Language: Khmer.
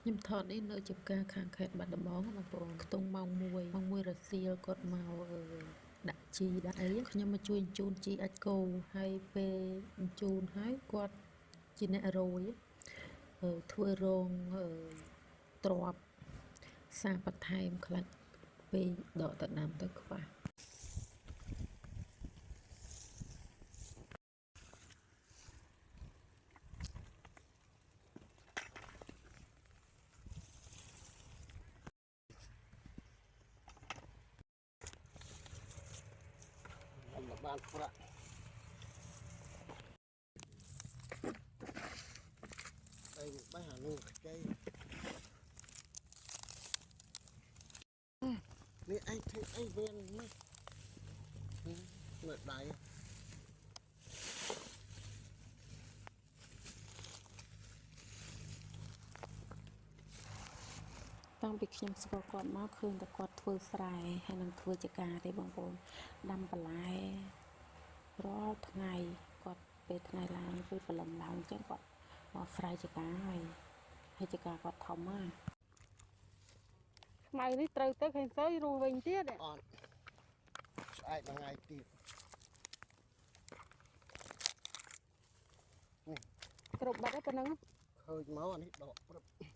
ខ្ញុំថតនេះនៅចំការខាងខេត្តបាត់ដំបងបងប្អូនខ្ទង់ម៉ោង1រសៀលគាត់មកដាក់ជីដាក់អីខ្ញុំមកជួយជូនជីអាចគោហើយពេលបញ្ជូនហើយគាត់ជាអ្នករយធ្វើរងទ្របសារបន្ថែមខ្លះពេលដកទៅដាំទៅខ្វះបានប្រាក់đây bác hà luôn câyនេះអីធ្វើអីវិញនេះមើលដៃតាំងពីខ្ញុំស្គាល់គាត់មកឃើញតែគាត់ធ្វើស្រែហើយនឹងធ្វើចការទេបងប្អូនដាំបន្លែរាល់ថ្ងៃគាត់ពេលថ្ងៃឡើងពេលព្រលឹមឡើងអញ្ចឹងគាត់មកស្រែចការហើយចការគាត់ធំណាស់ខ្មៅនេះត្រូវទៅឃើញទៅរស់វិញទៀតអត់ស្អែកថ្ងៃទៀតគ្រប់បាត់ហើយប៉ុណ្ណឹងឃើញមកអានេះដកព្រឹប